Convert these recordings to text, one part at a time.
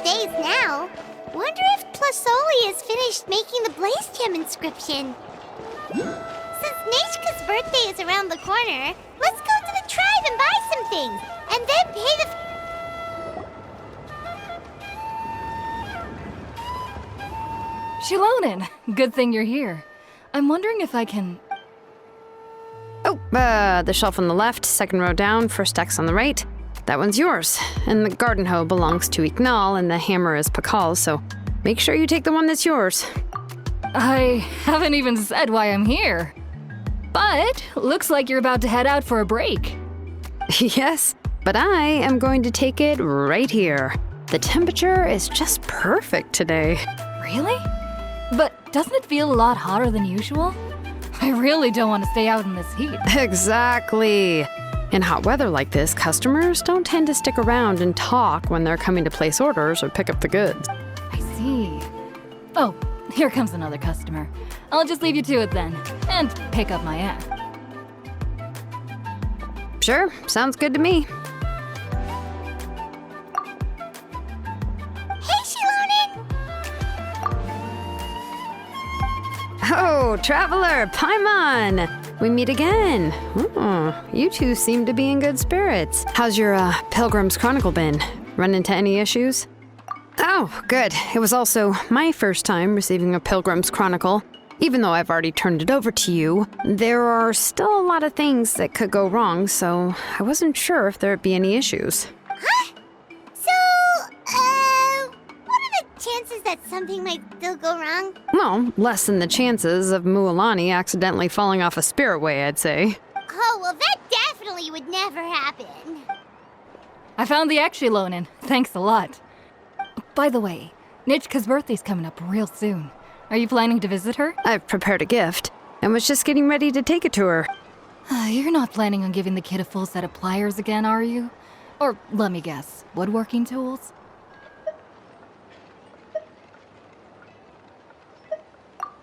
Days now. Wonder if Tlasoli has finished making the Blaze Gem inscription. Since Nechka's birthday is around the corner, let's go to the tribe and buy some things, and then pay the... Shilonen, good thing you're here. I'm wondering if I can... Oh, the shelf on the left, second row down, first X on the right. That one's yours. And the garden hoe belongs to Ignal, and the hammer is Pakal's, so make sure you take the one that's yours. I haven't even said why I'm here. But looks like you're about to head out for a break. Yes, but I am going to take it right here. The temperature is just perfect today. Really? But doesn't it feel a lot hotter than usual? I really don't want to stay out in this heat. Exactly. In hot weather like this, customers don't tend to stick around and talk when they're coming to place orders or pick up the goods. I see. Oh, here comes another customer. I'll just leave you to it then, and pick up my app. Sure, sounds good to me. Hey, Shilonen! Oh, Traveler, Paimon! We meet again. You two seem to be in good spirits. How's your Pilgrim's Chronicle been? Run into any issues? Oh, good. It was also my first time receiving a Pilgrim's Chronicle. Even though I've already turned it over to you, there are still a lot of things that could go wrong, so I wasn't sure if there'd be any issues. Huh? So, what are the chances that something might still go wrong? Well, less than the chances of Mualani accidentally falling off a spirit way, I'd say. Oh, well, that definitely would never happen. I found the Shilonen. Thanks a lot. By the way, Nitchka's birthday's coming up real soon. Are you planning to visit her? I've prepared a gift and was just getting ready to take it to her. You're not planning on giving the kid a full set of pliers again, are you? Or, let me guess, woodworking tools?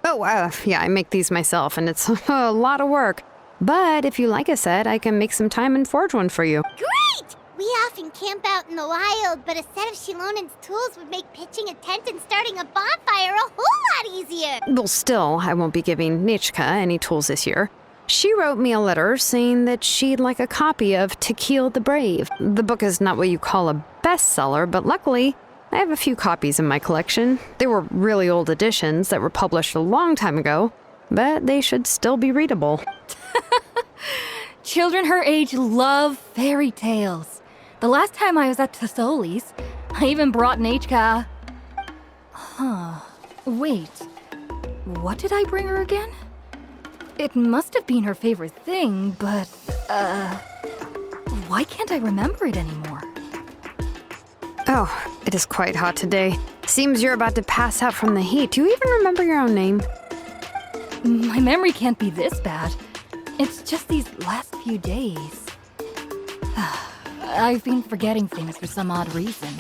Oh, yeah, I make these myself, and it's a lot of work. But if you like a set, I can make some time and forge one for you. Great! We often camp out in the wild, but a set of Shilonen's tools would make pitching a tent and starting a bonfire a whole lot easier. Well, still, I won't be giving Nechka any tools this year. She wrote me a letter saying that she'd like a copy of Tequil the Brave. The book is not what you call a bestseller, but luckily, I have a few copies in my collection. They were really old editions that were published a long time ago, but they should still be readable. Children her age love fairy tales. The last time I was at Tasoli's, I even brought Nechka. Wait. What did I bring her again? It must have been her favorite thing, but, why can't I remember it anymore? Oh, it is quite hot today. Seems you're about to pass out from the heat. Do you even remember your own name? My memory can't be this bad. It's just these last few days. I've been forgetting things for some odd reason.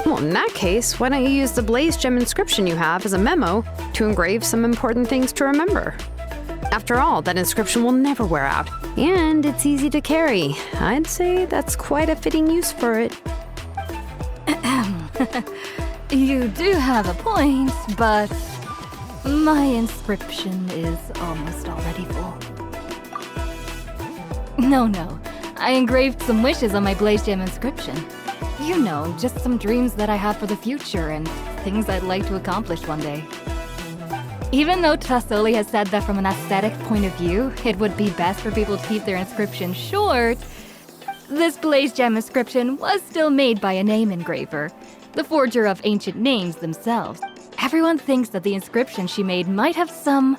Well, in that case, why don't you use the Blaze Gem inscription you have as a memo to engrave some important things to remember? After all, that inscription will never wear out, and it's easy to carry. I'd say that's quite a fitting use for it. You do have a point, but my inscription is almost already full. No. I engraved some wishes on my Blaze Gem inscription. You know, just some dreams that I have for the future and things I'd like to accomplish one day. Even though Tasoli has said that from an aesthetic point of view, it would be best for people to keep their inscription short, this Blaze Gem inscription was still made by a name engraver, the forger of ancient names themselves. Everyone thinks that the inscription she made might have some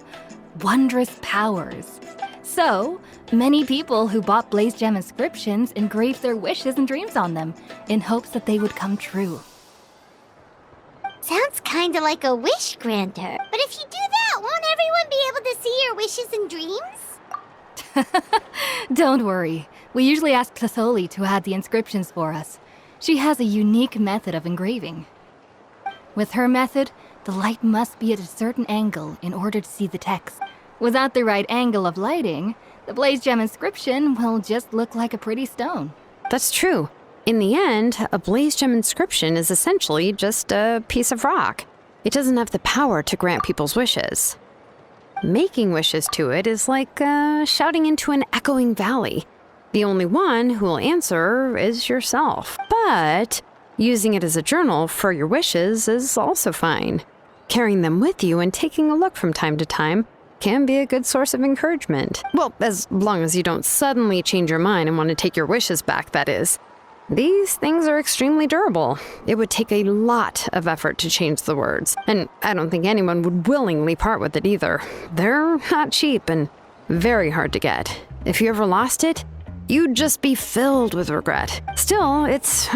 wondrous powers. So, many people who bought Blaze Gem inscriptions engraved their wishes and dreams on them, in hopes that they would come true. Sounds sounds kinda like a wish granter. But if you do that, won't everyone be able to see your wishes and dreams? Don't worry. We usually ask Tlasoli to add the inscriptions for us. She has a unique method of engraving. With her method, the light must be at a certain angle in order to see the text. Without the right angle of lighting, the blaze gem inscription will just look like a pretty stone. That's true. In the end, a blaze gem inscription is essentially just a piece of rock. It doesn't have the power to grant people's wishes. Making wishes to it is like shouting into an echoing valley. The only one who will answer is yourself. But using it as a journal for your wishes is also fine. Carrying them with you and taking a look from time to time can be a good source of encouragement. Well, as long as you don't suddenly change your mind and want to take your wishes back, that is. These things are extremely durable. It would take a lot of effort to change the words, and I don't think anyone would willingly part with it either. They're not cheap and very hard to get. If you ever lost it, you'd just be filled with regret. Still, it's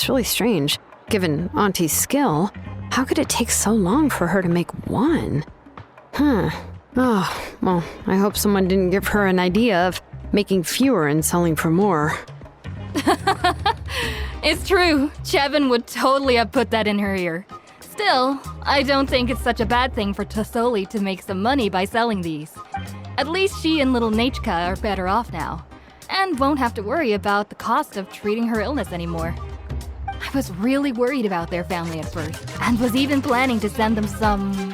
really strange. Given Auntie's skill, how could it take so long for her to make one? Oh, well, I hope someone didn't give her an idea of making fewer and selling for more. It's true. Chevin would totally have put that in her ear. Still, I don't think it's such a bad thing for Tlasoli to make some money by selling these. At least she and little Nechka are better off now, and won't have to worry about the cost of treating her illness anymore. I was really worried about their family at first, and was even planning to send them some...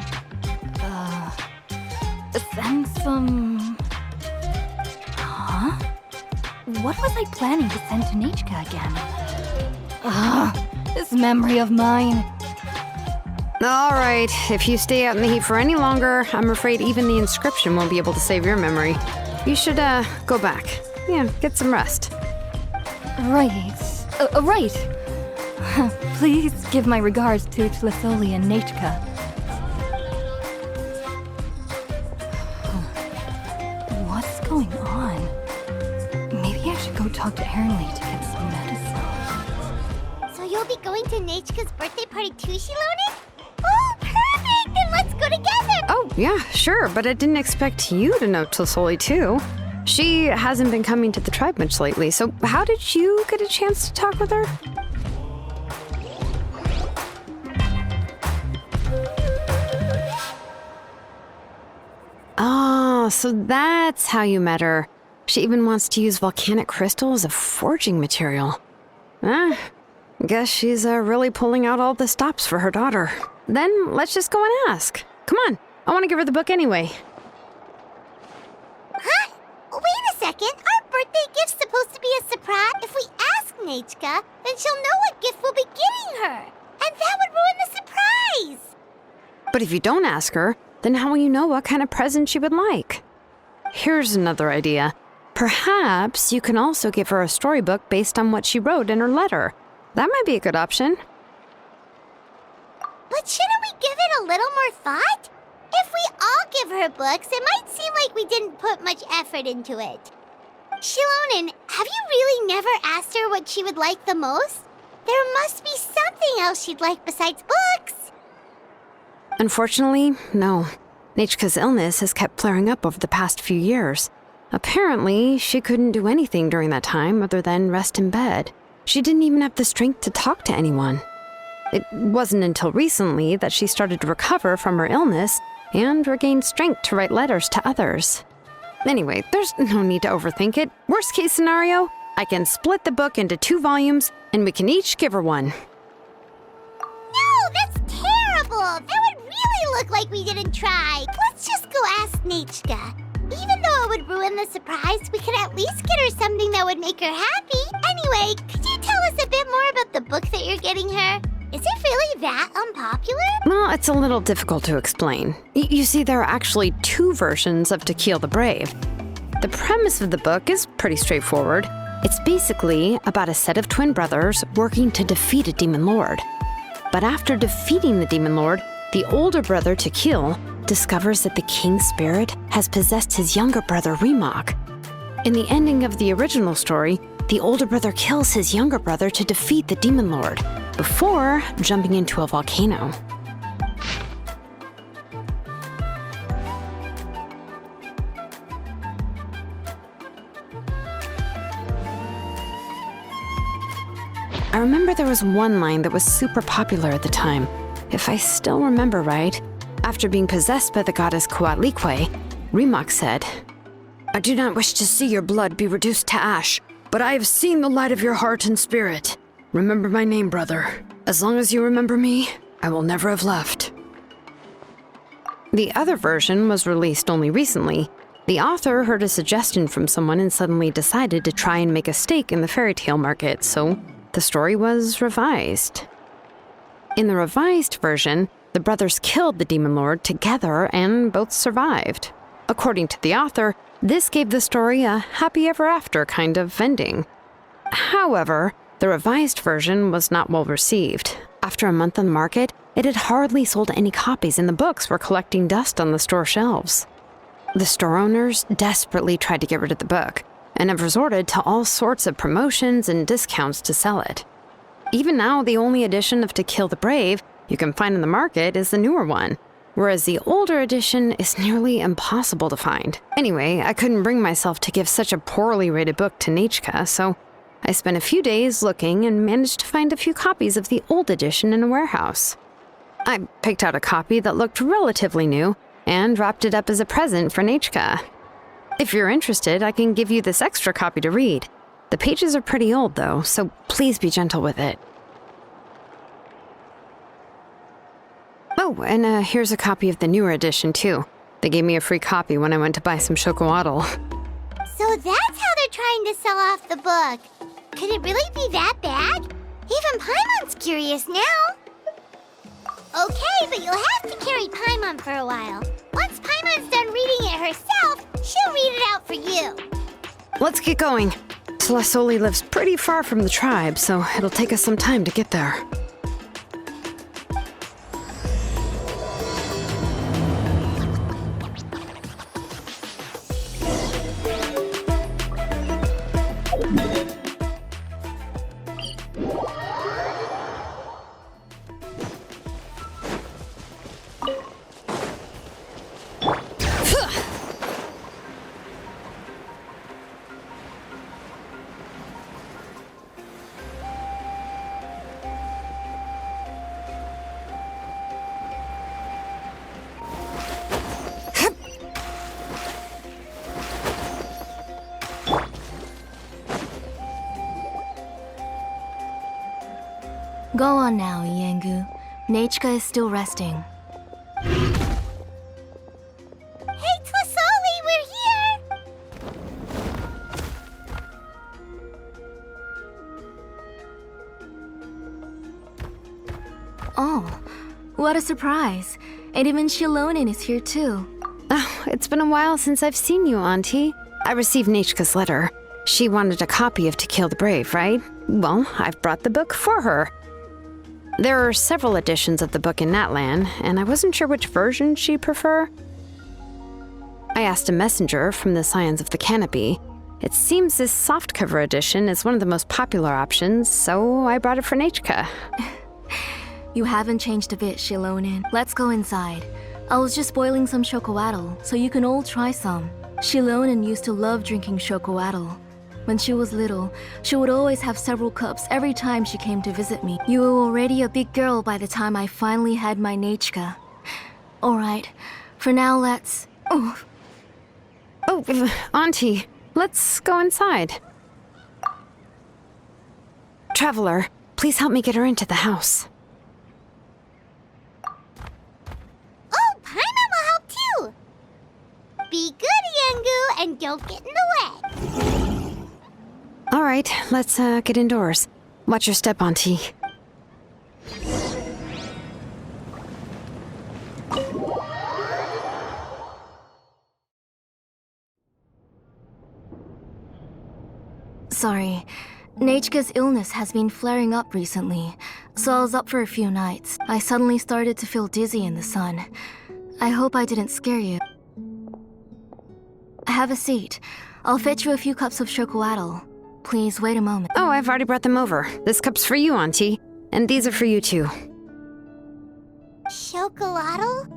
Huh? What was I planning to send to Nechka again? This memory of mine. All right, if you stay out in the heat for any longer, I'm afraid even the inscription won't be able to save your memory. You should, go back. Yeah, get some rest. Right. Right. Please give my regards to Tlasoli and Nechka. What's going on? Maybe I should go talk to Ernly to get some medicine. So you'll be going to Nechka's birthday party too, Shilonen? Oh, perfect! Then let's go together! Oh, yeah, sure, but I didn't expect you to know Tlasoli too. She hasn't been coming to the tribe much lately, so how did you get a chance to talk with her? Oh, so that's how you met her. She even wants to use volcanic crystal as a forging material. Guess she's really pulling out all the stops for her daughter. Then let's just go and ask. Come on, I want to give her the book anyway. Huh? Wait a second. Our birthday gift's supposed to be a surprise. If we ask Nechka, then she'll know what gift we'll be getting her. And that would ruin the surprise. But if you don't ask her, then how will you know what kind of present she would like? Here's another idea. Perhaps you can also give her a storybook based on what she wrote in her letter. That might be a good option. But shouldn't we give it a little more thought? If we all give her books, it might seem like we didn't put much effort into it. Shilonen, have you really never asked her what she would like the most? There must be something else she'd like besides books. Unfortunately, no. Nechka's illness has kept flaring up over the past few years. Apparently, she couldn't do anything during that time other than rest in bed. She didn't even have the strength to talk to anyone. It wasn't until recently that she started to recover from her illness and regained strength to write letters to others. Anyway, there's no need to overthink it. Worst case scenario, I can split the book into 2 volumes and we can each give her one. No, that's terrible! That would really look like we didn't try. Let's just go ask Nechka. Even though it would ruin the surprise, we could at least get her something that would make her happy. Anyway, could you tell us a bit more about the book that you're getting her? Is it really that unpopular? Well, it's a little difficult to explain. You see, there are actually 2 versions of To Kill the Brave. The premise of the book is pretty straightforward. It's basically about a set of twin brothers working to defeat a demon lord. But after defeating the demon lord, the older brother, Tequil, discovers that the king's spirit has possessed his younger brother, Remok. In the ending of the original story, the older brother kills his younger brother to defeat the demon lord, before jumping into a volcano. I remember there was one line that was super popular at the time. If I still remember right, after being possessed by the goddess Coatlicue, Rimac said, "I do not wish to see your blood be reduced to ash, but I have seen the light of your heart and spirit. Remember my name, brother. As long as you remember me, I will never have left." The other version was released only recently. The author heard a suggestion from someone and suddenly decided to try and make a stake in the fairy tale market, so the story was revised. In the revised version, the brothers killed the demon lord together and both survived. According to the author, this gave the story a happy ever after kind of ending. However, the revised version was not well received. After a month on the market, it had hardly sold any copies and the books were collecting dust on the store shelves. The store owners desperately tried to get rid of the book and have resorted to all sorts of promotions and discounts to sell it. Even now, the only edition of To Kill the Brave you can find in the market is the newer one, whereas the older edition is nearly impossible to find. Anyway, I couldn't bring myself to give such a poorly rated book to Nanatzcayan, so I spent a few days looking and managed to find a few copies of the old edition in a warehouse. I picked out a copy that looked relatively new and wrapped it up as a present for Nanatzcayan. If you're interested, I can give you this extra copy to read. The pages are pretty old though, so please be gentle with it. Oh, and here's a copy of the newer edition too. They gave me a free copy when I went to buy some chocolatl. So that's how they're trying to sell off the book. Could it really be that bad? Even Paimon's curious now. Okay, but you'll have to carry Paimon for a while. Once Paimon's done reading it herself, she'll read it out for you. Let's get going. Tlasoli lives pretty far from the tribe, so it'll take us some time to get there. Go on now, Yengu. Nanatzcayan is still resting. Hey, Tlasoli, we're here! Oh, what a surprise. And even Shilonin is here too. Oh, it's been a while since I've seen you, Auntie. I received Nanatzcayan's letter. She wanted a copy of To Kill the Brave, right? Well, I've brought the book for her. There are several editions of the book in Natlan, and I wasn't sure which version she'd prefer. I asked a messenger from the Scions of the Canopy. It seems this softcover edition is one of the most popular options, so I brought it for Nanatzcayan. You haven't changed a bit, Shilonin. Let's go inside. I was just boiling some chocolatl, so you can all try some. Shilonin used to love drinking chocolatl. When she was little, she would always have several cups every time she came to visit me. You were already a big girl by the time I finally had my Nanatzcayan. Alright, for now let's... Oh, Auntie, let's go inside. Traveler, please help me get her into the house. Oh, Paimon will help too! Be good, Yengu, and don't get in the way. All right, let's get indoors. Watch your step, Auntie. sorry. Nanatzcayan's illness has been flaring up recently, so I was up for a few nights. I suddenly started to feel dizzy in the sun. I hope I didn't scare you. Have a seat. I'll fetch you a few cups of chocolatl. Please wait a moment. Oh, I've already brought them over. This cup's for you, Auntie. And these are for you, too. Chocolatl?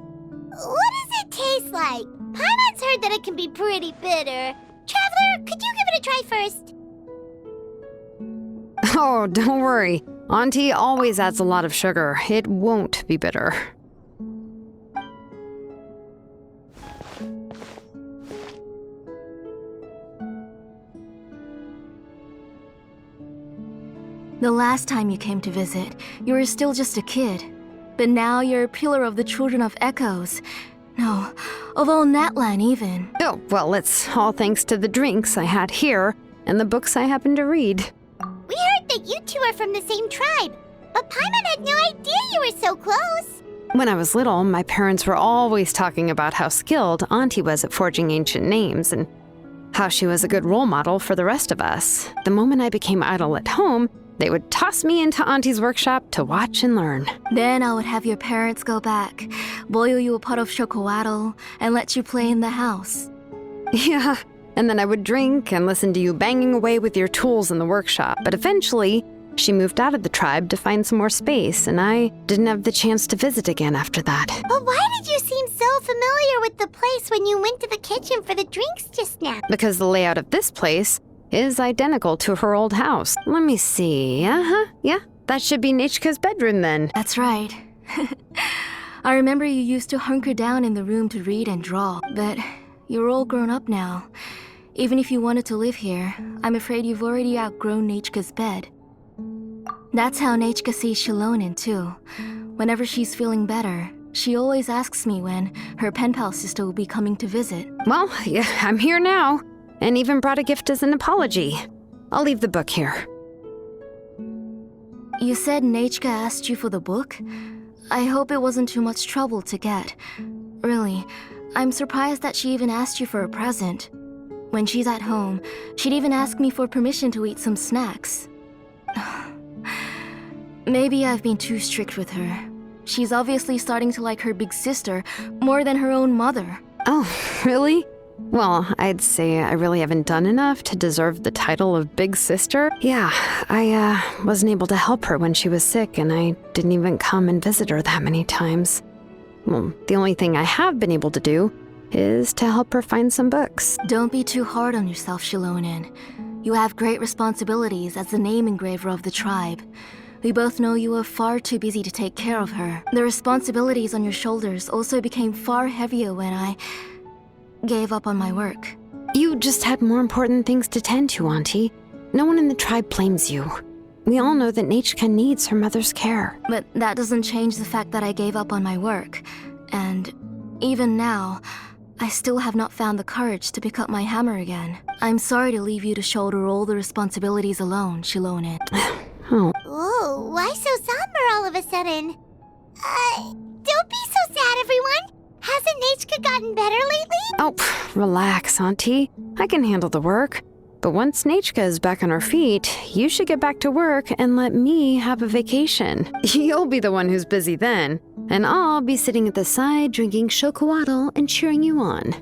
What does it taste like? Paimon's heard that it can be pretty bitter. Traveler, could you give it a try first? Oh, don't worry. Auntie always adds a lot of sugar. It won't be bitter. The last time you came to visit, you were still just a kid. But now you're a pillar of the Children of Echoes. No, of all Natlan even. Oh, well, it's all thanks to the drinks I had here and the books I happened to read. We heard that you two are from the same tribe, but Paimon had no idea you were so close. When I was little, my parents were always talking about how skilled Auntie was at forging ancient names and how she was a good role model for the rest of us. The moment I became idle at home, they would toss me into Auntie's workshop to watch and learn. Then I would have your parents go back, boil you a pot of chocolatl, and let you play in the house. Yeah, and then I would drink and listen to you banging away with your tools in the workshop. But eventually, she moved out of the tribe to find some more space, and I didn't have the chance to visit again after that. But why did you seem so familiar with the place when you went to the kitchen for the drinks just now? Because the layout of this place is identical to her old house. Let me see. Yeah, that should be Nechka's bedroom then. That's right. I remember you used to hunker down in the room to read and draw, but you're all grown up now. Even if you wanted to live here, I'm afraid you've already outgrown Nechka's bed. That's how Nechka sees Shilonen too. Whenever she's feeling better, she always asks me when her pen pal sister will be coming to visit. Well, yeah, I'm here now. And even brought a gift as an apology. I'll leave the book here. You said Nechka asked you for the book? I hope it wasn't too much trouble to get. Really, I'm surprised that she even asked you for a present. When she's at home, she'd even ask me for permission to eat some snacks. Maybe I've been too strict with her. She's obviously starting to like her big sister more than her own mother. Oh, really? Well, I'd say I really haven't done enough to deserve the title of Big Sister. Yeah, I wasn't able to help her when she was sick, and I didn't even come and visit her that many times. Well, the only thing I have been able to do is to help her find some books. Don't be too hard on yourself, Shilonen. You have great responsibilities as the name engraver of the tribe. We both know you are far too busy to take care of her. The responsibilities on your shoulders also became far heavier when I gave up on my work. You just had more important things to tend to, Auntie. No one in the tribe blames you. We all know that Nechka needs her mother's care. But that doesn't change the fact that I gave up on my work. And even now, I still have not found the courage to pick up my hammer again. I'm sorry to leave you to shoulder all the responsibilities alone, Shilonen. Oh. Ooh, why so somber all of a sudden? Don't be so sad, everyone. Hasn't Nechka gotten better lately? Oh, relax, Auntie. I can handle the work. But once Nechka is back on her feet, you should get back to work and let me have a vacation. You'll be the one who's busy then, and I'll be sitting at the side drinking chocolatl and cheering you on.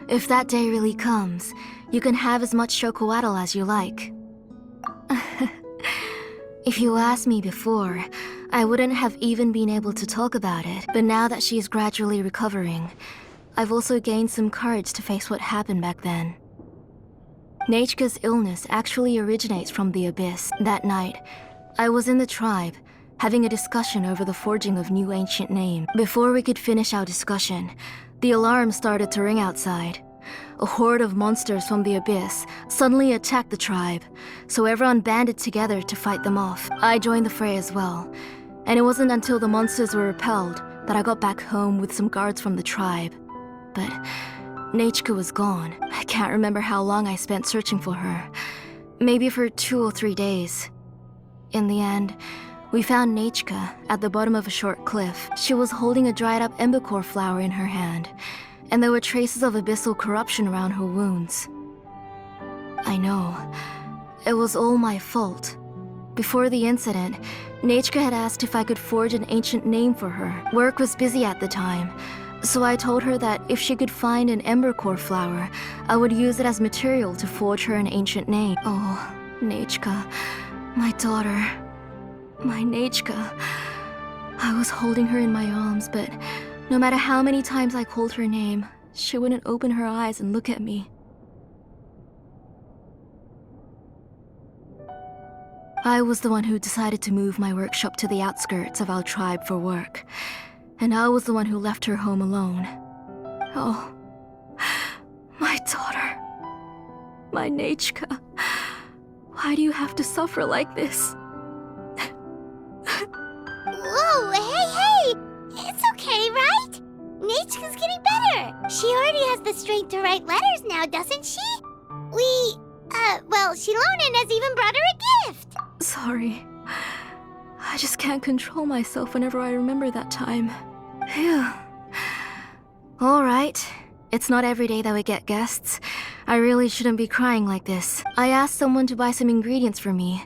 If that day really comes, you can have as much chocolatl as you like. If you asked me before, I wouldn't have even been able to talk about it. But now that she's gradually recovering, I've also gained some courage to face what happened back then. Nechka's illness actually originates from the Abyss. That night, I was in the tribe, having a discussion over the forging of new ancient name. Before we could finish our discussion, the alarm started to ring outside. A horde of monsters from the Abyss suddenly attacked the tribe, so everyone banded together to fight them off. I joined the fray as well, and it wasn't until the monsters were repelled that I got back home with some guards from the tribe. But Nechka was gone. I can't remember how long I spent searching for her. Maybe for 2 or 3 days. In the end, we found Nechka at the bottom of a short cliff. She was holding a dried up embercore flower in her hand, and there were traces of abyssal corruption around her wounds. I know. It was all my fault. Before the incident, Nechka had asked if I could forge an ancient name for her. Work was busy at the time, so I told her that if she could find an embercore flower, I would use it as material to forge her an ancient name. Oh, Nechka, my daughter, my Nechka. I was holding her in my arms, but no matter how many times I called her name, she wouldn't open her eyes and look at me. I was the one who decided to move my workshop to the outskirts of our tribe for work. And I was the one who left her home alone. Oh, my daughter. My Nechka. Why do you have to suffer like this? Whoa, hey! It's okay, right? Nechka's getting better. She already has the strength to write letters now, doesn't she? Shilonen has even brought her a gift. Sorry. I just can't control myself whenever I remember that time. Phew. Alright. It's not every day that we get guests. I really shouldn't be crying like this. I asked someone to buy some ingredients for me.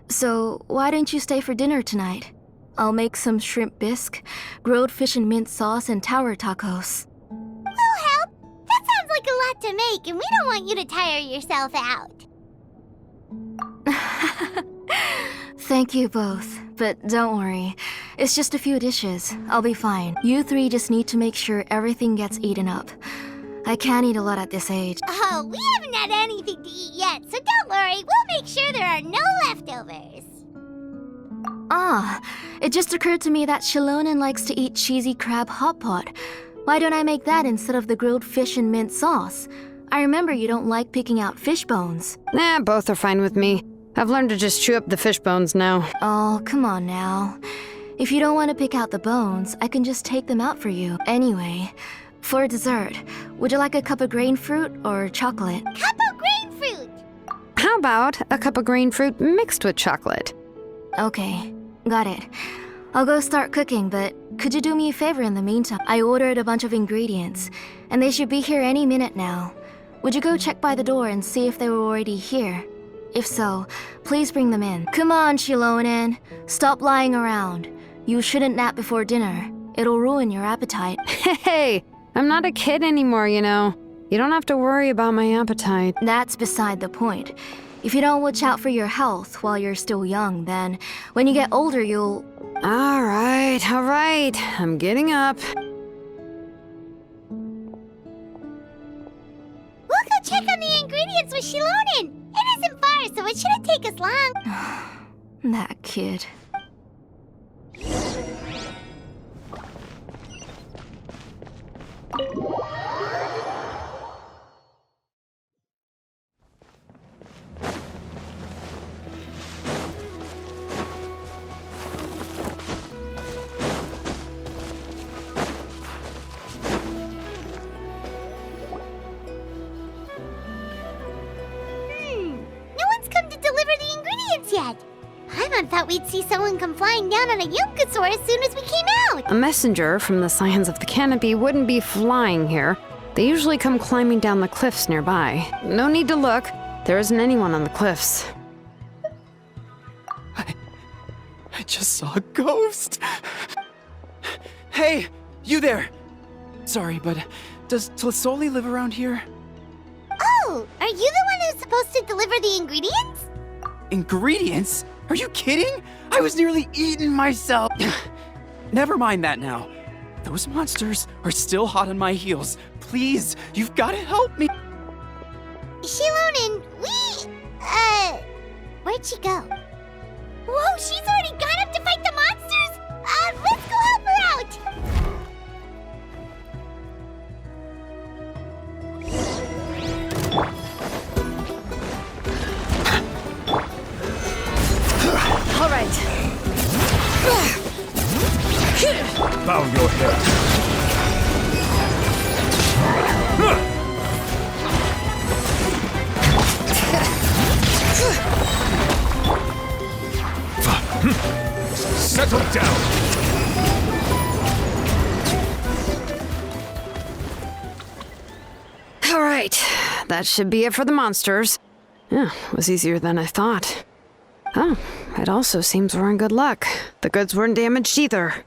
So, why don't you stay for dinner tonight? I'll make some shrimp bisque, grilled fish and mint sauce, and tower tacos. We'll help. That sounds like a lot to make, and we don't want you to tire yourself out. Thank you both, but don't worry. It's just a few dishes. I'll be fine. You three just need to make sure everything gets eaten up. I can't eat a lot at this age. Oh, we haven't had anything to eat yet, so don't worry. We'll make sure there are no leftovers. Ah, it just occurred to me that Shilonen likes to eat cheesy crab hot pot. Why don't I make that instead of the grilled fish and mint sauce? I remember you don't like picking out fish bones. Nah, both are fine with me. I've learned to just chew up the fish bones now. Oh, come on now. If you don't want to pick out the bones, I can just take them out for you. Anyway, for dessert, would you like a cup of grain fruit or chocolate? Cup of grain fruit! How about a cup of grain fruit mixed with chocolate? Okay, got it. I'll go start cooking, but could you do me a favor in the meantime? I ordered a bunch of ingredients, and they should be here any minute now. Would you go check by the door and see if they were already here? If so, please bring them in. Come on, Shilonen. Stop lying around. You shouldn't nap before dinner. It'll ruin your appetite. Hey, I'm not a kid anymore, you know. You don't have to worry about my appetite. That's beside the point. If you don't watch out for your health while you're still young, then when you get older, you'll... All right. I'm getting up. We'll go check on the ingredients with Shilonen. It isn't far, so it shouldn't take us long. That kid. Yet. Paimon thought we'd see someone come flying down on a Yunkasaur as soon as we came out. A messenger from the Scions of the Canopy wouldn't be flying here. They usually come climbing down the cliffs nearby. No need to look. There isn't anyone on the cliffs. I just saw a ghost. Hey, you there. Sorry, but does Tlasoli live around here? Oh, are you the one who's supposed to deliver the ingredients? Ingredients? Are you kidding? I was nearly eaten myself. Never mind that now. Those monsters are still hot on my heels. Please, you've got to help me. Shilonen, where'd she go? Whoa, she's already gone up to fight the monsters? Let's go help her out! All right. Bow your head. Settle down. All right. That should be it for the monsters. Yeah, it was easier than I thought. Oh, it also seems we're in good luck. The goods weren't damaged either.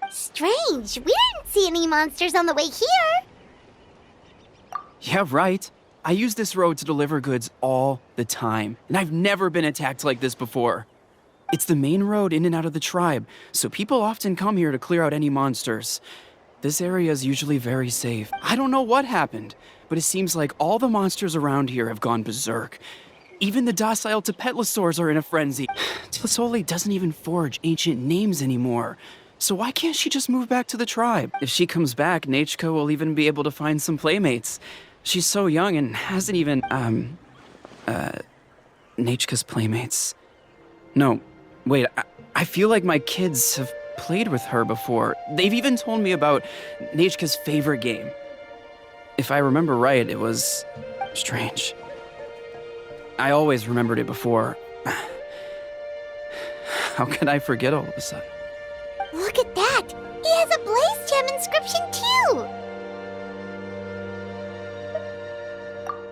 Strange. We didn't see any monsters on the way here. Yeah, right. I use this road to deliver goods all the time, and I've never been attacked like this before. It's the main road in and out of the tribe, so people often come here to clear out any monsters. This area is usually very safe. I don't know what happened, but it seems like all the monsters around here have gone berserk. Even the docile Tepetlosaurs are in a frenzy. Tlisoli doesn't even forge ancient names anymore. So why can't she just move back to the tribe? If she comes back, Nachka will even be able to find some playmates. She's so young and hasn't even, Nachka's playmates. No, wait, I feel like my kids have played with her before. They've even told me about Nachka's favorite game. If I remember right, it was strange. I always remembered it before. How could I forget all of a sudden? Look at that! He has a Blaze Gem inscription too!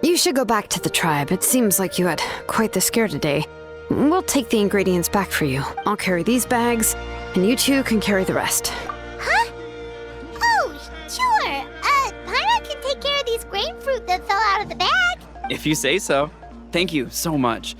You should go back to the tribe. It seems like you had quite the scare today. We'll take the ingredients back for you. I'll carry these bags, and you two can carry the rest. Huh? Oh, sure. Paimon can take care of these grapefruit that fell out of the bag. If you say so. Thank you so much.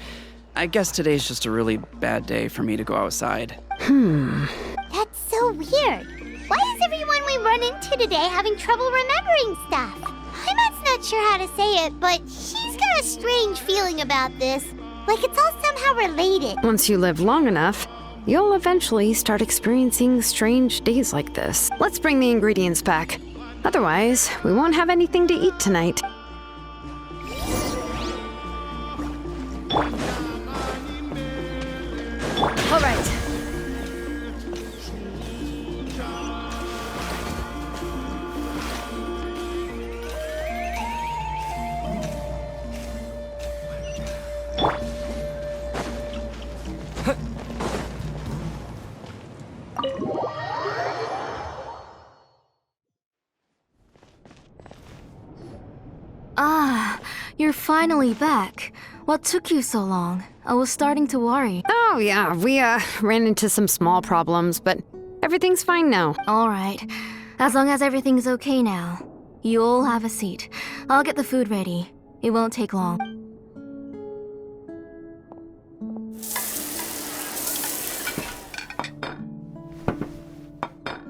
I guess today's just a really bad day for me to go outside. That's so weird. Why is everyone we run into today having trouble remembering stuff? Paimon's not sure how to say it, but she's got a strange feeling about this. Like it's all somehow related. Once you live long enough, you'll eventually start experiencing strange days like this. Let's bring the ingredients back. Otherwise, we won't have anything to eat tonight. All right. Ah, you're finally back. What took you so long? I was starting to worry. Oh, yeah, we ran into some small problems, but everything's fine now. All right. As long as everything's okay now. You all have a seat. I'll get the food ready. It won't take long.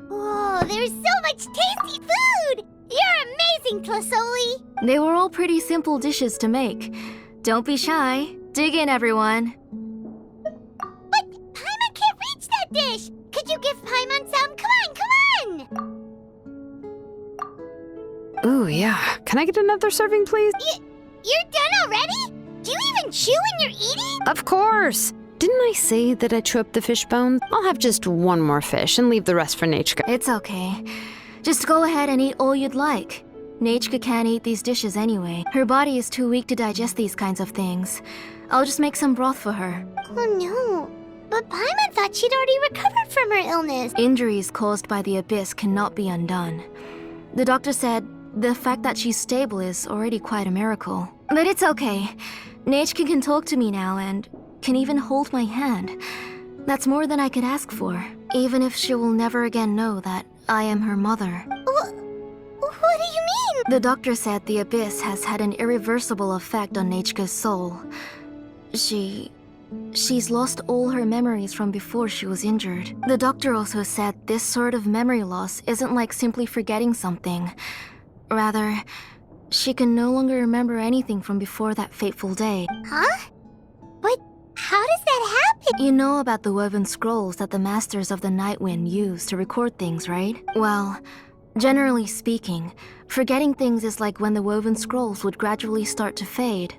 Whoa, there's so much tasty food! You're amazing, Tlisoli! They were all pretty simple dishes to make. Don't be shy. Dig in, everyone. But Paimon can't reach that dish! Could you give Paimon some? Come on! Ooh, yeah. Can I get another serving, please? You're done already? Do you even chew when you're eating? Of course! Didn't I say that I chew up the fish bones? I'll have just one more fish and leave the rest for Nachka. It's okay. Just go ahead and eat all you'd like. Nachka can't eat these dishes anyway. Her body is too weak to digest these kinds of things. I'll just make some broth for her. Oh no. But Paimon thought she'd already recovered from her illness. Injuries caused by the abyss cannot be undone. The doctor said the fact that she's stable is already quite a miracle. But it's okay. Nachka can talk to me now and can even hold my hand. That's more than I could ask for, even if she will never again know that I am her mother. What do you mean? The doctor said the abyss has had an irreversible effect on Nachka's soul. She's lost all her memories from before she was injured. The doctor also said this sort of memory loss isn't like simply forgetting something. Rather, she can no longer remember anything from before that fateful day. Huh? But how does that happen? You know about the woven scrolls that the Masters of the Night Wind use to record things, right? Well, generally speaking, forgetting things is like when the woven scrolls would gradually start to fade.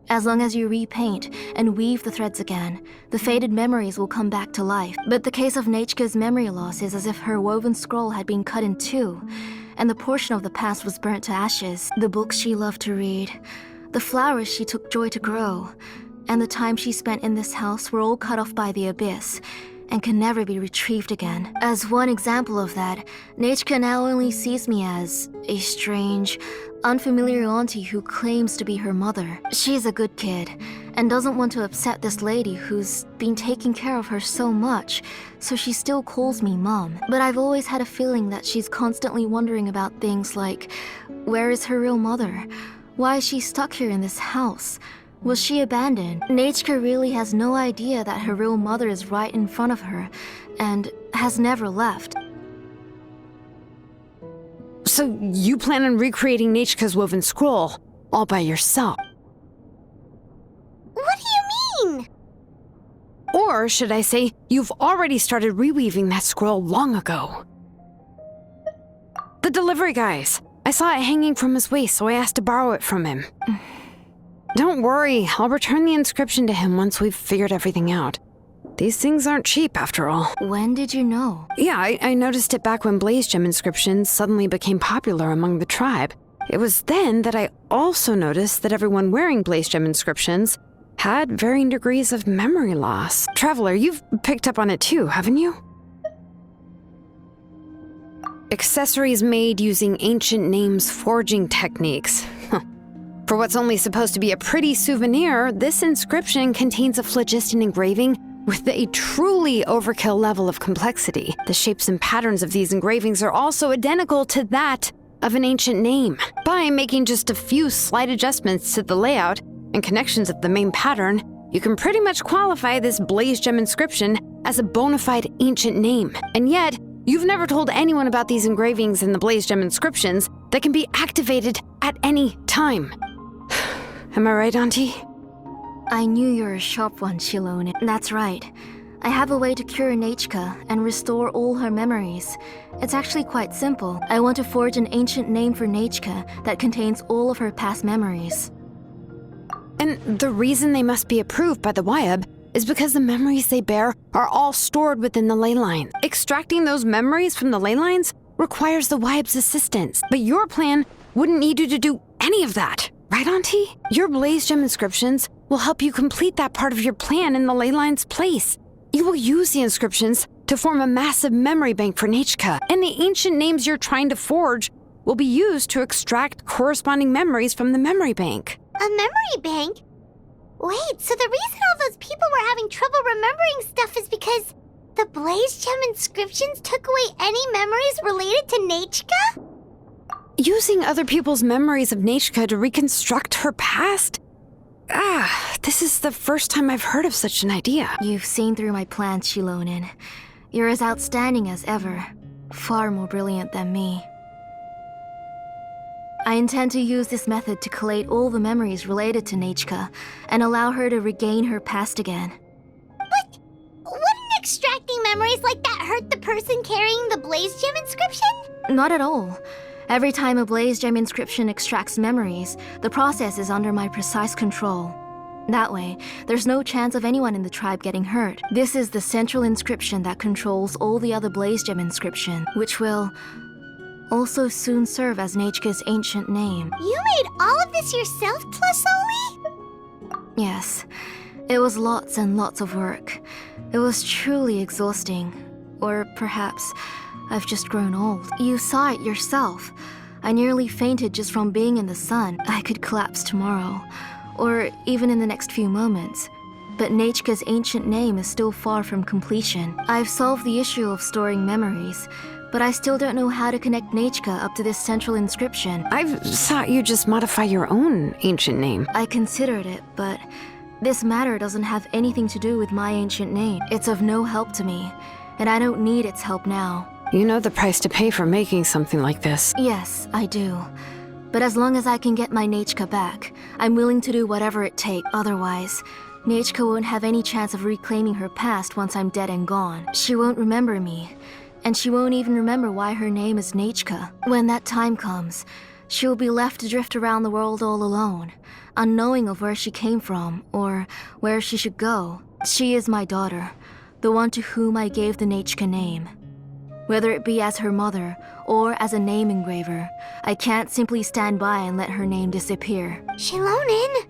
As long as you repaint and weave the threads again, the faded memories will come back to life. But the case of Nachka's memory loss is as if her woven scroll had been cut in two, and the portion of the past was burnt to ashes. The books she loved to read, the flowers she took joy to grow, and the time she spent in this house were all cut off by the abyss, and can never be retrieved again. As one example of that, Nachka now only sees me as a strange, unfamiliar auntie who claims to be her mother. She's a good kid, and doesn't want to upset this lady who's been taking care of her so much, so she still calls me Mom. But I've always had a feeling that she's constantly wondering about things like, where is her real mother? Why is she stuck here in this house? Was she abandoned? Nachka really has no idea that her real mother is right in front of her, and has never left. So you plan on recreating Nachka's woven scroll all by yourself? Or should I say, you've already started reweaving that scroll long ago. The delivery guys. I saw it hanging from his waist, so I asked to borrow it from him. Don't worry, I'll return the inscription to him once we've figured everything out. These things aren't cheap, after all. When did you know? Yeah, I noticed it back when Blaze Gem inscriptions suddenly became popular among the tribe. It was then that I also noticed that everyone wearing Blaze Gem inscriptions had varying degrees of memory loss. Traveler, you've picked up on it too, haven't you? Accessories made using ancient names forging techniques. For what's only supposed to be a pretty souvenir, this inscription contains a phlogiston engraving with a truly overkill level of complexity. The shapes and patterns of these engravings are also identical to that of an ancient name. By making just a few slight adjustments to the layout and connections of the main pattern, you can pretty much qualify this Blaze Gem inscription as a bona fide ancient name. And yet, you've never told anyone about these engravings in the Blaze Gem inscriptions that can be activated at any time. Am I right, Auntie? I knew you're a sharp one, Shilone. That's right. I have a way to cure Nechka and restore all her memories. It's actually quite simple. I want to forge an ancient name for Nechka that contains all of her past memories. And the reason they must be approved by the Wyab is because the memories they bear are all stored within the ley line. Extracting those memories from the ley lines requires the Wyab's assistance. But your plan wouldn't need you to do any of that. Right, Auntie? Your Blaze Gem inscriptions will help you complete that part of your plan in the ley line's place. You will use the inscriptions to form a massive memory bank for Nechka, and the ancient names you're trying to forge will be used to extract corresponding memories from the memory bank. A memory bank? Wait, so the reason all those people were having trouble remembering stuff is because the Blaze Gem inscriptions took away any memories related to Nechka? Using other people's memories of Nechka to reconstruct her past? This is the first time I've heard of such an idea. You've seen through my plans, Shilonin. You're as outstanding as ever. Far more brilliant than me. I intend to use this method to collate all the memories related to Nechka and allow her to regain her past again. But wouldn't extracting memories like that hurt the person carrying the Blaze Gem inscription? Not at all. Every time a Blaze Gem inscription extracts memories, the process is under my precise control. That way, there's no chance of anyone in the tribe getting hurt. This is the central inscription that controls all the other Blaze Gem inscription, which will also soon serve as Nechka's ancient name. You made all of this yourself, Plusoli? Yes, it was lots and lots of work. It was truly exhausting. Or perhaps I've just grown old. You saw it yourself. I nearly fainted just from being in the sun. I could collapse tomorrow, or even in the next few moments. But Nechka's ancient name is still far from completion. I've solved the issue of storing memories, but I still don't know how to connect Nechka up to this central inscription. I thought you just modify your own ancient name. I considered it, but this matter doesn't have anything to do with my ancient name. It's of no help to me, and I don't need its help now. You know the price to pay for making something like this. Yes, I do. But as long as I can get my Nechka back, I'm willing to do whatever it takes. Otherwise, Nechka won't have any chance of reclaiming her past once I'm dead and gone. She won't remember me, and she won't even remember why her name is Nechka. When that time comes, she will be left to drift around the world all alone, unknowing of where she came from or where she should go. She is my daughter, the one to whom I gave the Nechka name. Whether it be as her mother or as a name engraver, I can't simply stand by and let her name disappear. Shilonin?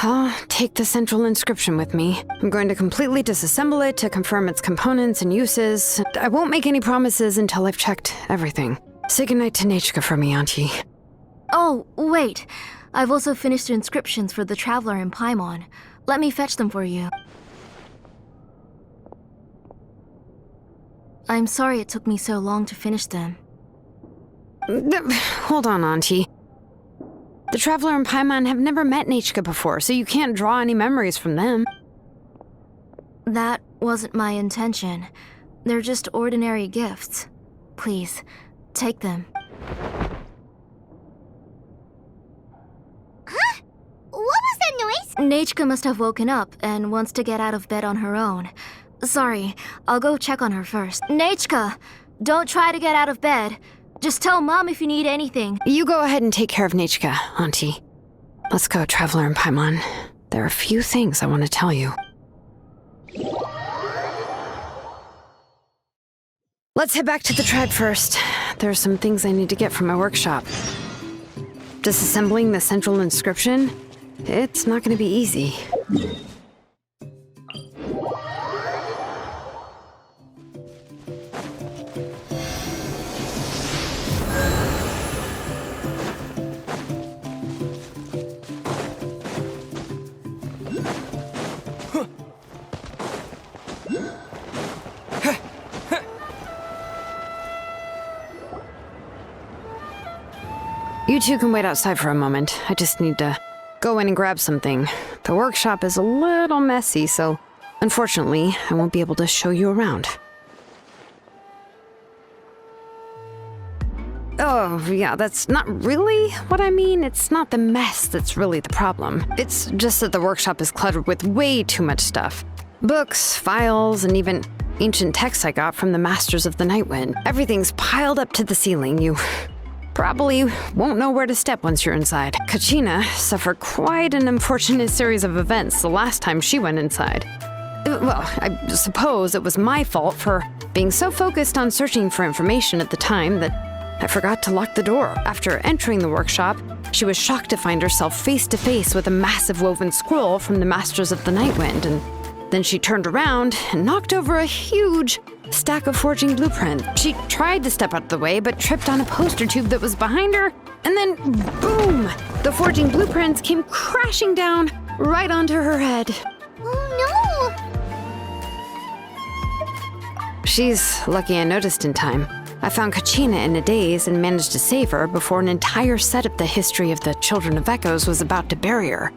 I'll take the central inscription with me. I'm going to completely disassemble it to confirm its components and uses. I won't make any promises until I've checked everything. Say goodnight to Nechka for me, Auntie. Oh, wait. I've also finished the inscriptions for the Traveler in Paimon. Let me fetch them for you. I'm sorry it took me so long to finish them. Hold on, Auntie. The Traveler and Paimon have never met Nechka before, so you can't draw any memories from them. That wasn't my intention. They're just ordinary gifts. Please, take them. Huh? What was that noise? Nachka must have woken up and wants to get out of bed on her own. Sorry, I'll go check on her first. Nachka, don't try to get out of bed. Just tell Mom if you need anything. You go ahead and take care of Nachka, Auntie. Let's go, Traveler and Paimon. There are a few things I want to tell you. Let's head back to the tribe first. There are some things I need to get from my workshop. Disassembling the central inscription? It's not going to be easy. You two can wait outside for a moment. I just need to go in and grab something. The workshop is a little messy, so unfortunately, I won't be able to show you around. Oh, yeah, that's not really what I mean. It's not the mess that's really the problem. It's just that the workshop is cluttered with way too much stuff. Books, files, and even ancient texts I got from the Masters of the Nightwind. Everything's piled up to the ceiling. You probably won't know where to step once you're inside. Kachina suffered quite an unfortunate series of events the last time she went inside. Well, I suppose it was my fault for being so focused on searching for information at the time that I forgot to lock the door. After entering the workshop, she was shocked to find herself face to face with a massive woven scroll from the Masters of the Nightwind, and then she turned around and knocked over a huge stack of forging blueprints. She tried to step out of the way, but tripped on a poster tube that was behind her, and then boom! The forging blueprints came crashing down right onto her head. Oh no! She's lucky I noticed in time. I found Kachina in a daze and managed to save her before an entire set of the history of the Children of Echoes was about to bury her.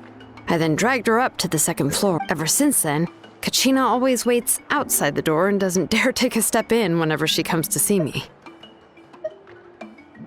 I then dragged her up to the second floor. Ever since then, Kachina always waits outside the door and doesn't dare take a step in whenever she comes to see me.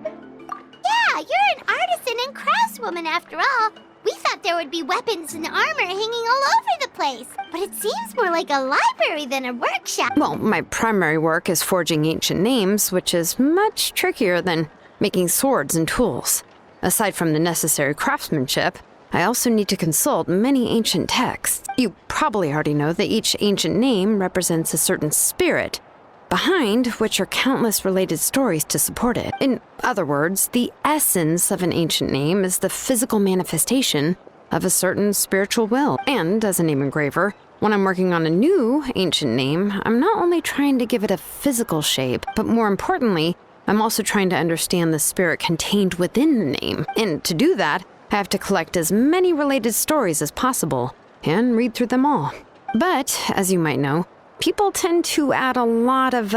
Yeah, you're an artisan and craftswoman after all. We thought there would be weapons and armor hanging all over the place, but it seems more like a library than a workshop. Well, my primary work is forging ancient names, which is much trickier than making swords and tools. Aside from the necessary craftsmanship, I also need to consult many ancient texts. You probably already know that each ancient name represents a certain spirit, behind which are countless related stories to support it. In other words, the essence of an ancient name is the physical manifestation of a certain spiritual will. And as a name engraver, when I'm working on a new ancient name, I'm not only trying to give it a physical shape, but more importantly, I'm also trying to understand the spirit contained within the name. And to do that, I have to collect as many related stories as possible and read through them all. But, as you might know, people tend to add a lot of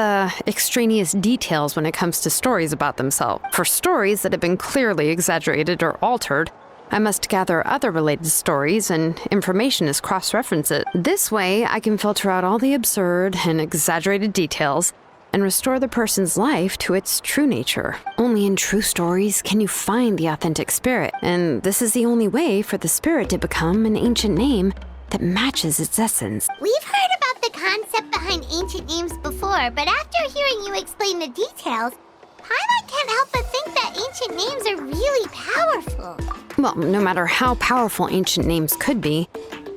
extraneous details when it comes to stories about themselves. For stories that have been clearly exaggerated or altered, I must gather other related stories and information as cross-reference it. This way, I can filter out all the absurd and exaggerated details and restore the person's life to its true nature. Only in true stories can you find the authentic spirit, and this is the only way for the spirit to become an ancient name that matches its essence. We've heard about the concept behind ancient names before, but after hearing you explain the details, Paimon can't help but think that ancient names are really powerful. Well, no matter how powerful ancient names could be,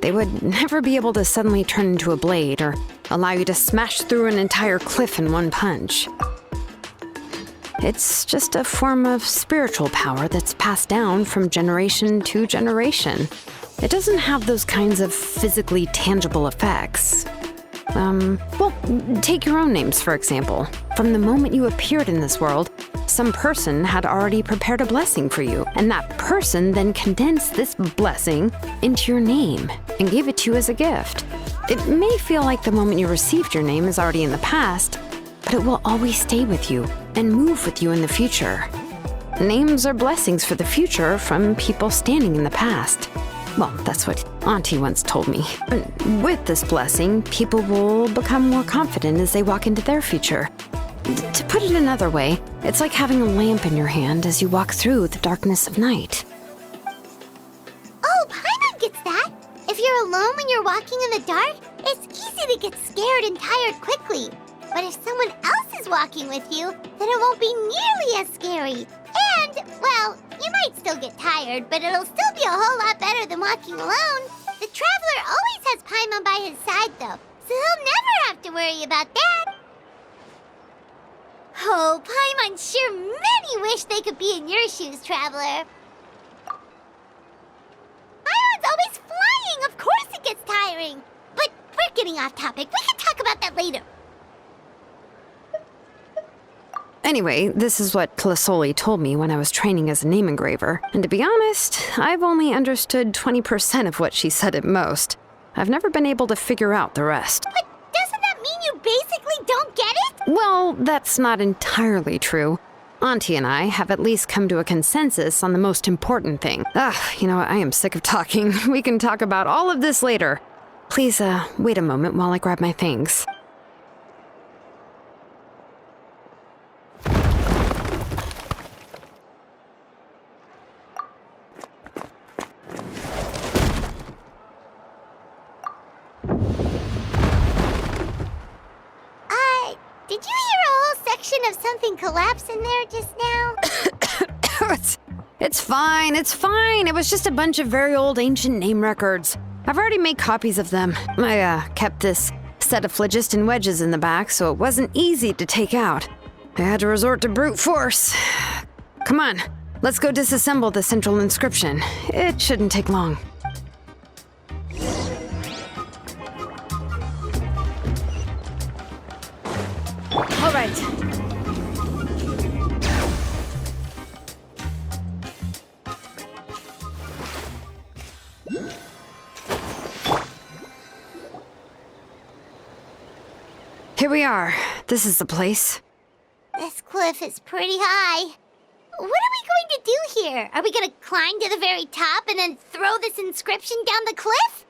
they would never be able to suddenly turn into a blade or allow you to smash through an entire cliff in one punch. It's just a form of spiritual power that's passed down from generation to generation. It doesn't have those kinds of physically tangible effects. Well, take your own names, for example. From the moment you appeared in this world, some person had already prepared a blessing for you, and that person then condensed this blessing into your name and gave it to you as a gift. It may feel like the moment you received your name is already in the past, but it will always stay with you and move with you in the future. Names are blessings for the future from people standing in the past. Well, that's what Auntie once told me. And with this blessing, people will become more confident as they walk into their future. To put it another way, it's like having a lamp in your hand as you walk through the darkness of night. Oh, Paimon gets that. If you're alone when you're walking in the dark, it's easy to get scared and tired quickly. But if someone else is walking with you, then it won't be nearly as scary. And, well, you might still get tired, but it'll still be a whole lot better than walking alone. The traveler always has Paimon by his side, though, so he'll never have to worry about that. Oh, Paimon sure many wish they could be in your shoes, traveler. Paimon's always flying. Of course it gets tiring. But we're getting off topic. We can talk about that later. Anyway, this is what Plisoli told me when I was training as a name engraver. And to be honest, I've only understood 20% of what she said at most. I've never been able to figure out the rest. But doesn't that mean you basically don't get it? Well, that's not entirely true. Auntie and I have at least come to a consensus on the most important thing. I am sick of talking. We can talk about all of this later. Please, wait a moment while I grab my things. Did you hear a whole section of something collapse in there just now? It's fine, it's fine. It was just a bunch of very old ancient name records. I've already made copies of them. I kept this set of phlogiston wedges in the back, so it wasn't easy to take out. I had to resort to brute force. Come on, let's go disassemble the central inscription. It shouldn't take long. All right. Here we are. This is the place. This cliff is pretty high. What are we going to do here? Are we going to climb to the very top and then throw this inscription down the cliff?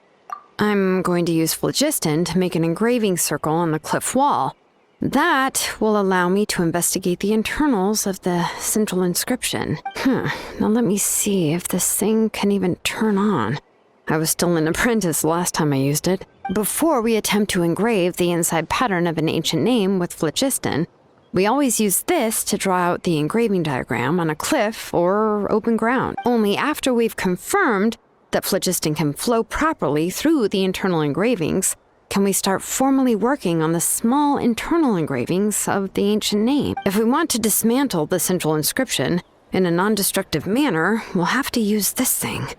I'm going to use phlogiston to make an engraving circle on the cliff wall. That will allow me to investigate the internals of the central inscription. Now let me see if this thing can even turn on. I was still an apprentice last time I used it. Before we attempt to engrave the inside pattern of an ancient name with phlogiston, we always use this to draw out the engraving diagram on a cliff or open ground. Only after we've confirmed that phlogiston can flow properly through the internal engravings can we start formally working on the small internal engravings of the ancient name. If we want to dismantle the central inscription in a non-destructive manner, we'll have to use this thing.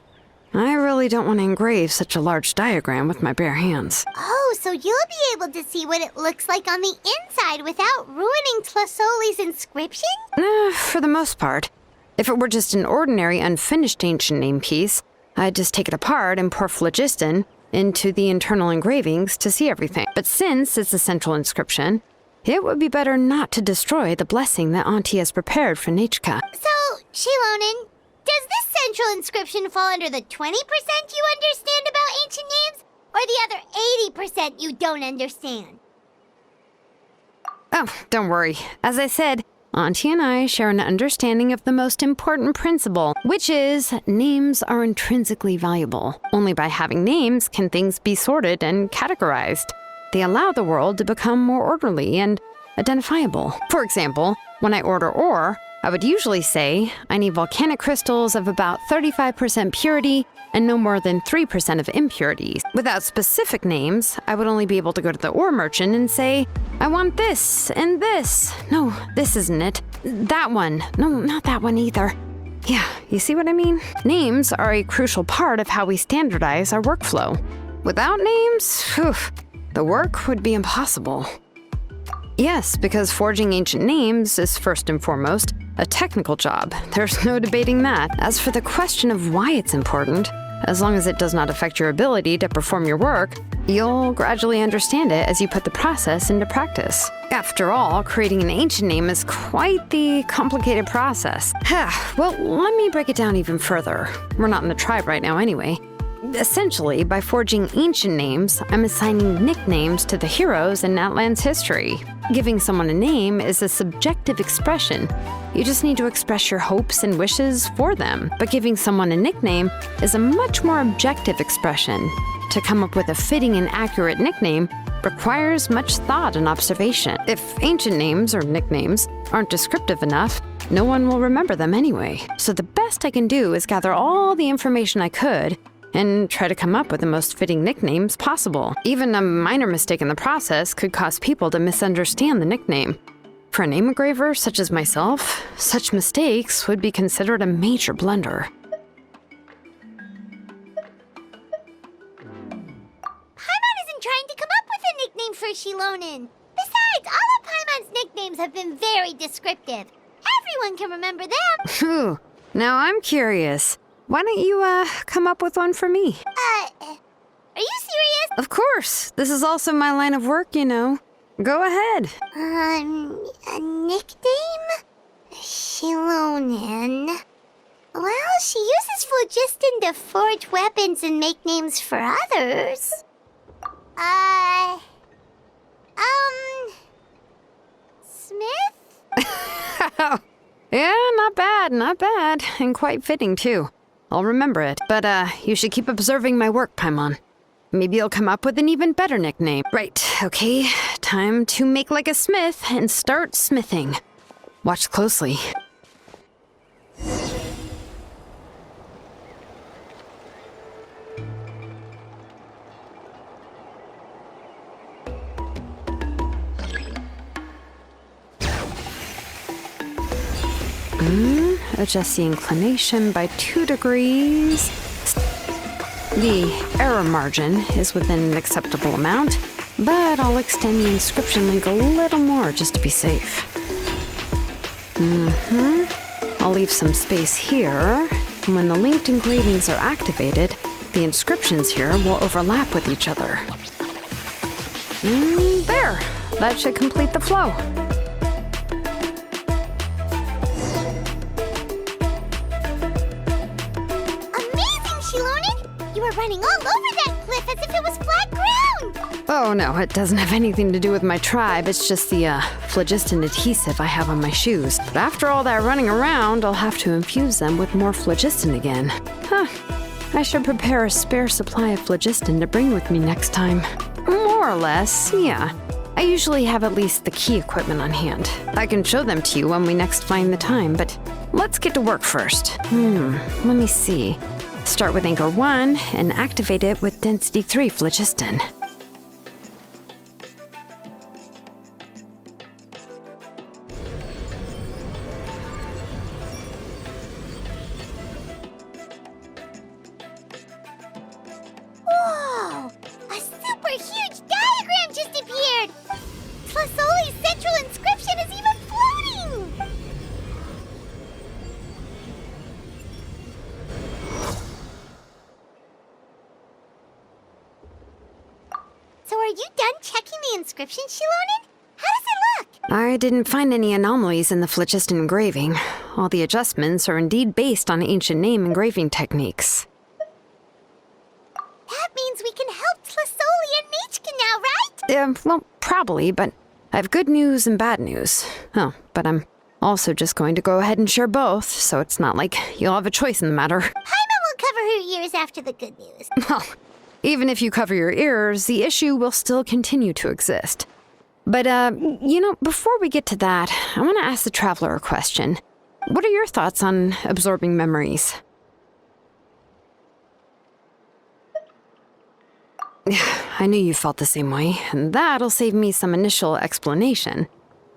I really don't want to engrave such a large diagram with my bare hands. Oh, so you'll be able to see what it looks like on the inside without ruining Tlasoli's inscription? For the most part. If it were just an ordinary unfinished ancient name piece, I'd just take it apart and pour phlogiston into the internal engravings to see everything. But since it's a central inscription, it would be better not to destroy the blessing that Auntie has prepared for Nechka. So, Shilonen, does this central inscription fall under the 20% you understand about ancient names, or the other 80% you don't understand? Oh, don't worry. As I said, Auntie and I share an understanding of the most important principle, which is names are intrinsically valuable. Only by having names can things be sorted and categorized. They allow the world to become more orderly and identifiable. For example, when I order ore, I would usually say I need volcanic crystals of about 35% purity and no more than 3% of impurities. Without specific names, I would only be able to go to the ore merchant and say, I want this and this. No, this isn't it. That one. No, not that one either. Yeah, you see what I mean? Names are a crucial part of how we standardize our workflow. Without names, the work would be impossible. Yes, because forging ancient names is first and foremost a technical job. There's no debating that. As for the question of why it's important, as long as it does not affect your ability to perform your work, you'll gradually understand it as you put the process into practice. After all, creating an ancient name is quite the complicated process. Well, let me break it down even further. We're not in the tribe right now anyway. Essentially, by forging ancient names, I'm assigning nicknames to the heroes in Natlan's history. Giving someone a name is a subjective expression. You just need to express your hopes and wishes for them. But giving someone a nickname is a much more objective expression. To come up with a fitting and accurate nickname requires much thought and observation. If ancient names or nicknames aren't descriptive enough, no one will remember them anyway. So the best I can do is gather all the information I could and try to come up with the most fitting nicknames possible. Even a minor mistake in the process could cause people to misunderstand the nickname. For a name engraver such as myself, such mistakes would be considered a major blunder. Paimon isn't trying to come up with a nickname for Shilonen. Besides, all of Paimon's nicknames have been very descriptive. Everyone can remember them. Phew. Now I'm curious. Why don't you, come up with one for me? Are you serious? Of course. This is also my line of work, you know. Go ahead. A nickname? Shilonen. Well, she uses phlogiston to forge weapons and make names for others. Smith? Yeah, not bad, and quite fitting too. I'll remember it, but you should keep observing my work, Paimon. Maybe you'll come up with an even better nickname. Right, okay, time to make like a smith and start smithing. Watch closely. Adjust the inclination by 2 degrees. The error margin is within an acceptable amount, but I'll extend the inscription link a little more just to be safe. I'll leave some space here. And when the linked engravings are activated, the inscriptions here will overlap with each other. There! That should complete the flow. You were running all over that cliff as if it was flat ground! Oh no, it doesn't have anything to do with my tribe. It's just the phlogiston adhesive I have on my shoes. But after all that running around, I'll have to infuse them with more phlogiston again. I should prepare a spare supply of phlogiston to bring with me next time. More or less, yeah. I usually have at least the key equipment on hand. I can show them to you when we next find the time, but let's get to work first. Let me see. Start with Anchor 1 and activate it with Density 3 phlogiston. Whoa! A super huge diagram just appeared! Tlasoli's central inscription is even floating! So are you done checking the inscription, Shilonen? How does it look? I didn't find any anomalies in the phlogiston engraving. All the adjustments are indeed based on ancient name engraving techniques. That means we can help Tlasoli and Nechka now, right? Well, probably, but I have good news and bad news. Oh, but I'm also just going to go ahead and share both, so it's not like you'll have a choice in the matter. Paimon will cover her ears after the good news. Well, even if you cover your ears, the issue will still continue to exist. But, before we get to that, I want to ask the Traveler a question. What are your thoughts on absorbing memories? I knew you felt the same way, and that'll save me some initial explanation.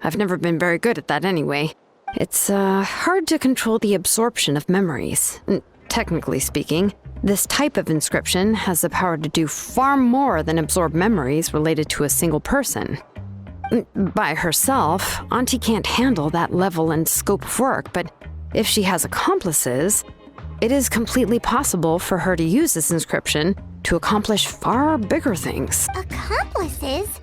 I've never been very good at that anyway. It's, hard to control the absorption of memories. Technically speaking, this type of inscription has the power to do far more than absorb memories related to a single person. By herself, Auntie can't handle that level and scope of work, but if she has accomplices, it is completely possible for her to use this inscription to accomplish far bigger things. Accomplices?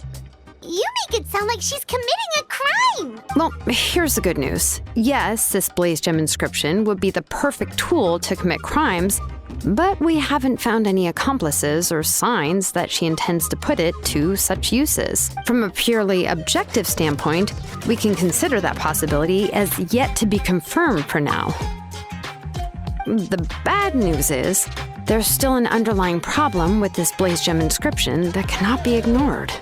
You make it sound like she's committing a crime! Well, here's the good news. Yes, this Blaze Gem inscription would be the perfect tool to commit crimes, but we haven't found any accomplices or signs that she intends to put it to such uses. From a purely objective standpoint, we can consider that possibility as yet to be confirmed for now. The bad news is, there's still an underlying problem with this Blaze Gem inscription that cannot be ignored.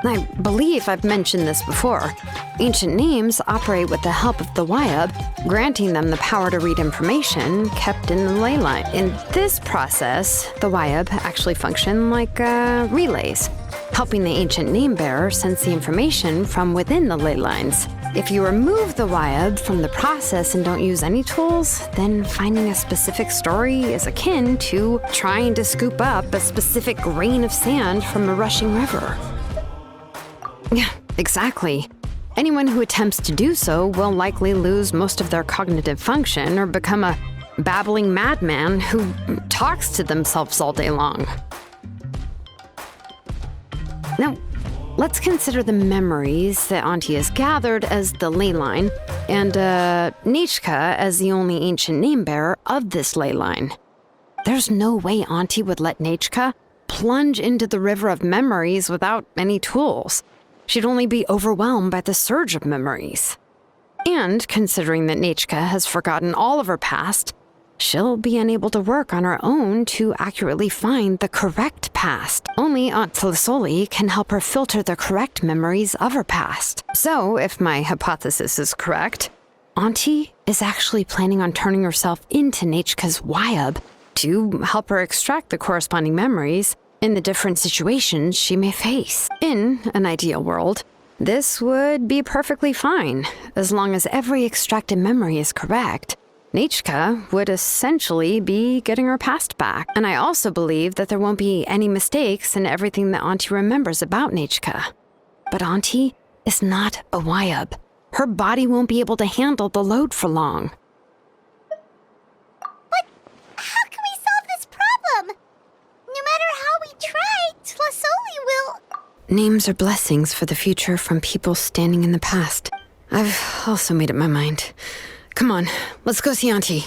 I believe I've mentioned this before. Ancient names operate with the help of the Wyab, granting them the power to read information kept in the ley line. In this process, the Wyab actually function like relays, helping the ancient name bearer sense the information from within the ley lines. If you remove the Wyab from the process and don't use any tools, then finding a specific story is akin to trying to scoop up a specific grain of sand from a rushing river. Yeah, exactly. Anyone who attempts to do so will likely lose most of their cognitive function or become a babbling madman who talks to themselves all day long. Now, let's consider the memories that Auntie has gathered as the ley line, and Nechka as the only ancient name bearer of this ley line. There's no way Auntie would let Nechka plunge into the river of memories without any tools. She'd only be overwhelmed by the surge of memories. And considering that Nechka has forgotten all of her past, she'll be unable to work on her own to accurately find the correct past. Only Aunt Tlisoli can help her filter the correct memories of her past. So, if my hypothesis is correct, Auntie is actually planning on turning herself into Nechka's Wyab to help her extract the corresponding memories in the different situations she may face. In an ideal world, this would be perfectly fine, as long as every extracted memory is correct. Nechka would essentially be getting her past back, and I also believe that there won't be any mistakes in everything that Auntie remembers about Nechka. But Auntie is not a Wyab. Her body won't be able to handle the load for long. But how can we solve this problem? No matter how we try, Tlisoli will... Names are blessings for the future from people standing in the past. I've also made up my mind. Come on, let's go see Auntie.